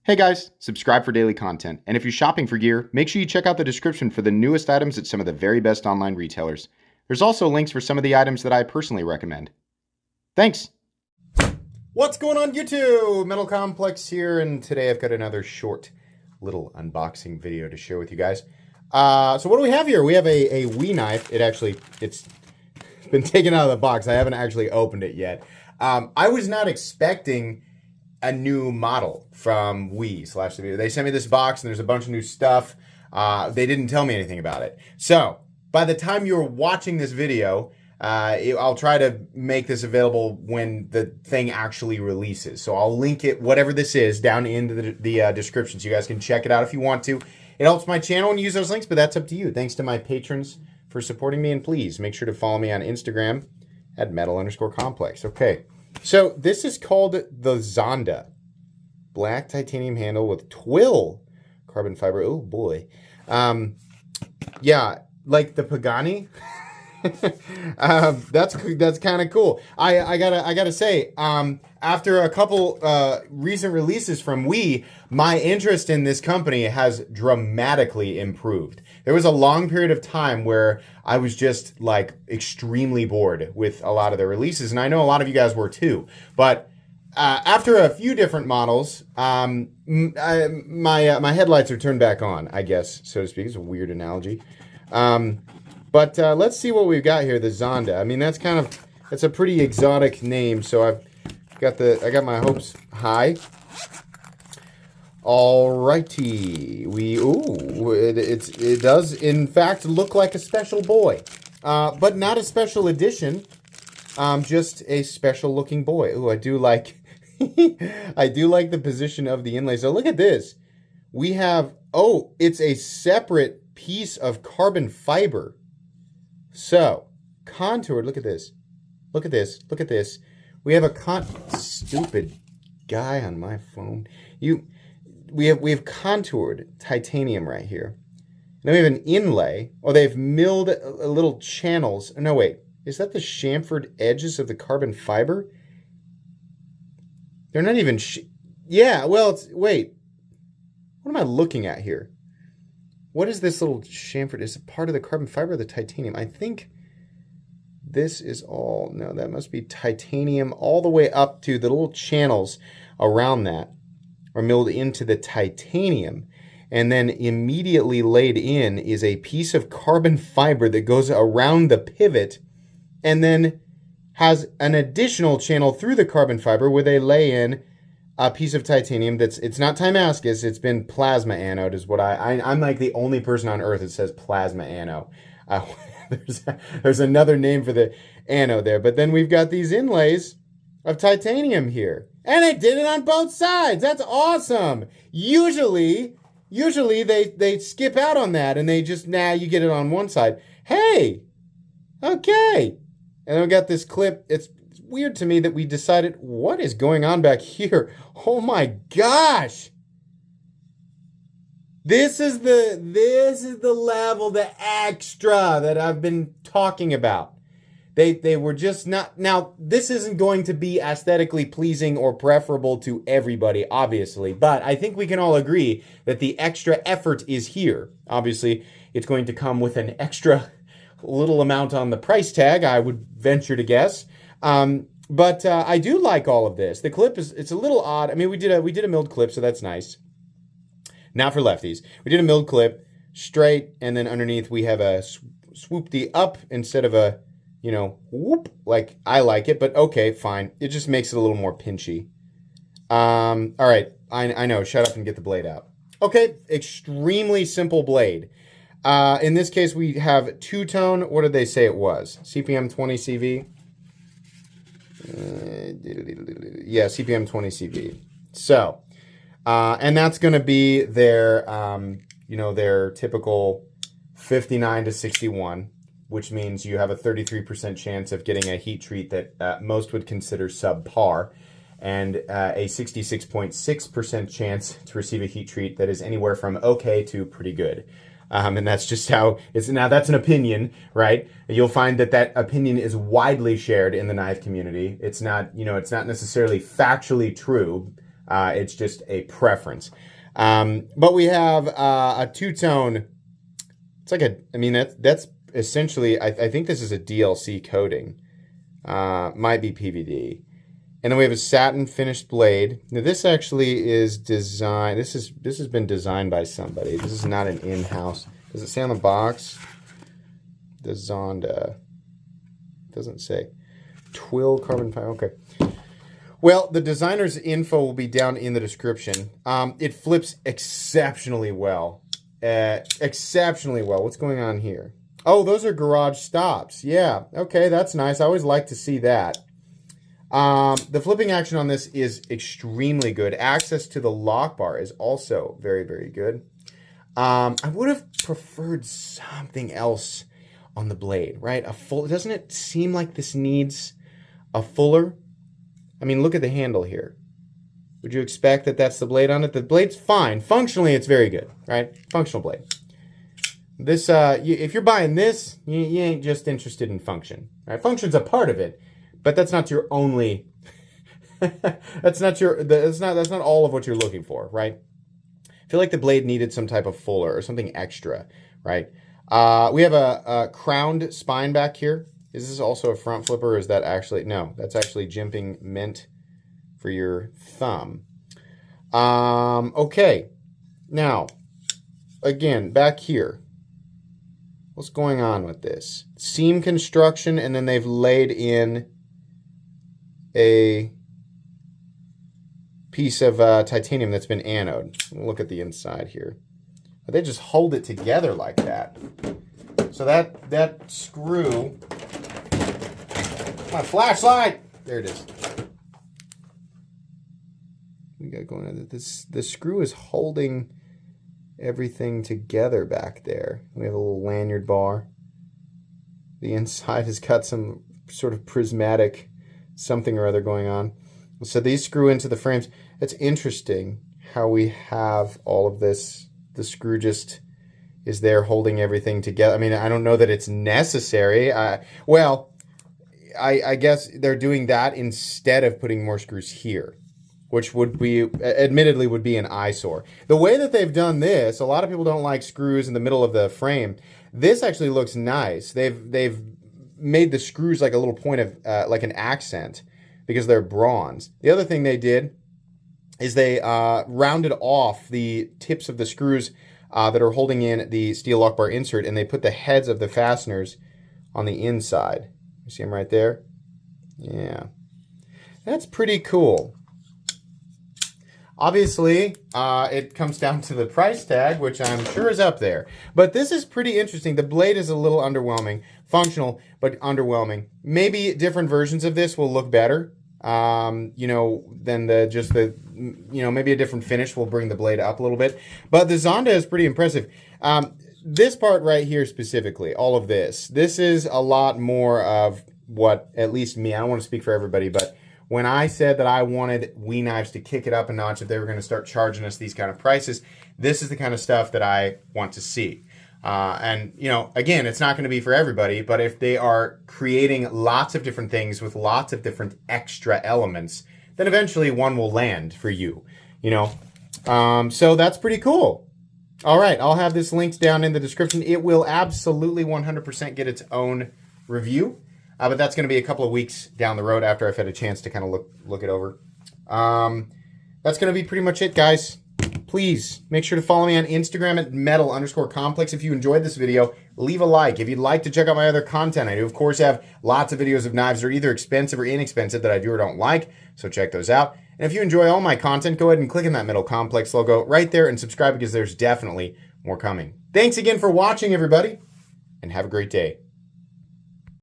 Hey guys, subscribe for daily content. And if you're shopping for gear, make sure you check out the description for the newest items at some of the very best online retailers. There's also links for some of the items that I personally recommend. Thanks! What's going on YouTube? Metal Complex here, and today I've got another short little unboxing video to share with you guys. So what do we have here? We have a WE knife. It's been taken out of the box. I haven't actually opened it yet. I was not expecting a new model from WE / They sent me this box and there's a bunch of new stuff. They didn't tell me anything about it. So by the time you're watching this video, I'll try to make this available when the thing actually releases. So I'll link it, whatever this is, down into the description so you guys can check it out if you want to. It helps my channel and use those links, but that's up to you. Thanks to my patrons for supporting me, and please make sure to follow me on Instagram at metal_complex. Okay. So this is called the Zonda. Black titanium handle with twill carbon fiber. Oh boy. Yeah, like the Pagani. That's kind of cool. I gotta say, after a couple recent releases from WE, my interest in this company has dramatically improved. There was a long period of time where I was just like extremely bored with a lot of their releases, and I know a lot of you guys were too. But after a few different models, my headlights are turned back on, I guess, so to speak. It's a weird analogy. But let's see what we've got here. The Zonda. I mean, that's a pretty exotic name. So I got my hopes high. Alrighty, it does in fact look like a special boy, but not a special edition. Just a special looking boy. Ooh, I do like, I do like the position of the inlay. So look at this. We have, it's a separate piece of carbon fiber. So, contoured, look at this. Look at this. Look at this. We have a stupid guy on my phone. We have contoured titanium right here. Then we have an inlay. Oh, they've milled little channels. No, wait. Is that the chamfered edges of the carbon fiber? They're not even... yeah, well, wait. What am I looking at here? What is this little chamfered? Is it part of the carbon fiber or the titanium? I think this is all... no, that must be titanium all the way up to the little channels around that are milled into the titanium. And then immediately laid in is a piece of carbon fiber that goes around the pivot and then has an additional channel through the carbon fiber where they lay in a piece of titanium it's not Timascus, it's been plasma anode is what I'm like the only person on earth that says plasma anode. There's another name for the anode there, but then we've got these inlays of titanium here. And they did it on both sides. That's awesome. Usually they skip out on that and they just, you get it on one side. Hey, okay. And then we got this clip. It's weird to me that we decided, what is going on back here? Oh my gosh. This is the level, the extra that I've been talking about. They were just not... now, this isn't going to be aesthetically pleasing or preferable to everybody, obviously, but I think we can all agree that the extra effort is here. Obviously, it's going to come with an extra little amount on the price tag, I would venture to guess. But I do like all of this. The clip it's a little odd. I mean, we did a milled clip, so that's nice. Not for lefties. We did a milled clip, straight, and then underneath we have a swoopty up instead of a... whoop, like I like it, but okay, fine. It just makes it a little more pinchy. All right, I know, shut up and get the blade out. Okay, extremely simple blade. In this case, we have two-tone. What did they say it was? CPM 20 CV? Yeah, CPM 20 CV. So, and that's going to be their, their typical 59 to 61. Which means you have a 33% chance of getting a heat treat that most would consider subpar, and a 66.6% chance to receive a heat treat that is anywhere from okay to pretty good. And that's just how it's... now that's an opinion, right? You'll find that opinion is widely shared in the knife community. It's not, it's not necessarily factually true, It's just a preference. But we have a two-tone. It's like I mean, that's essentially, I think this is a DLC coating. Might be PVD. And then we have a satin finished blade. Now this actually is designed, this has been designed by somebody. This is not an in-house. Does it say on the box? The Zonda. Doesn't say. Twill carbon fiber. Okay. Well, the designer's info will be down in the description. It flips exceptionally well. Exceptionally well. What's going on here? Oh, those are garage stops. Yeah. Okay, that's nice. I always like to see that. The flipping action on this is extremely good. Access to the lock bar is also very, very good. I would have preferred something else on the blade, right? Doesn't it seem like this needs a fuller? I mean, look at the handle here. Would you expect that that's the blade on it? The blade's fine. Functionally, it's very good, right? Functional blade. This, if you're buying this, you ain't just interested in function, right? Function's a part of it, but that's not your only. that's not all of what you're looking for, right? I feel like the blade needed some type of fuller or something extra, right? We have a crowned spine back here. Is this also a front flipper, or is that actually... No, that's actually jimping meant for your thumb. Okay. Now, again, back here. What's going on with this? Seam construction, and then they've laid in a piece of titanium that's been anode. Look at the inside here. They just hold it together like that. So that screw... My flashlight! There it is. We got going on this. The screw is holding everything together back there. We have a little lanyard bar. The inside has got some sort of prismatic something or other going on. So these screw into the frames. It's interesting how we have all of this. The screw just is there holding everything together. I mean, I don't know that it's necessary. Well, I guess they're doing that instead of putting more screws here, which would be, admittedly, would be an eyesore. The way that they've done this, a lot of people don't like screws in the middle of the frame. This actually looks nice. They've made the screws like a little point of, like an accent because they're bronze. The other thing they did is they rounded off the tips of the screws that are holding in the steel lock bar insert, and they put the heads of the fasteners on the inside. You see them right there? Yeah. That's pretty cool. Obviously, it comes down to the price tag, which I'm sure is up there. But this is pretty interesting. The blade is a little underwhelming. Functional, but underwhelming. Maybe different versions of this will look better. You know, than maybe a different finish will bring the blade up a little bit. But the Zonda is pretty impressive. This part right here specifically, all of this is a lot more of what, at least me, I don't want to speak for everybody, but when I said that I wanted WE Knives to kick it up a notch, if they were going to start charging us these kind of prices, this is the kind of stuff that I want to see. And, you know, again, it's not going to be for everybody, but if they are creating lots of different things with lots of different extra elements, then eventually one will land for you, you know. So that's pretty cool. All right, I'll have this linked down in the description. It will absolutely 100% get its own review, but that's going to be a couple of weeks down the road after I've had a chance to kind of look it over. That's going to be pretty much it, guys. Please make sure to follow me on Instagram at metal_complex. If you enjoyed this video, leave a like. If you'd like to check out my other content, I do, of course, have lots of videos of knives that are either expensive or inexpensive that I do or don't like, so check those out. And if you enjoy all my content, go ahead and click on that Metal Complex logo right there and subscribe because there's definitely more coming. Thanks again for watching, everybody, and have a great day.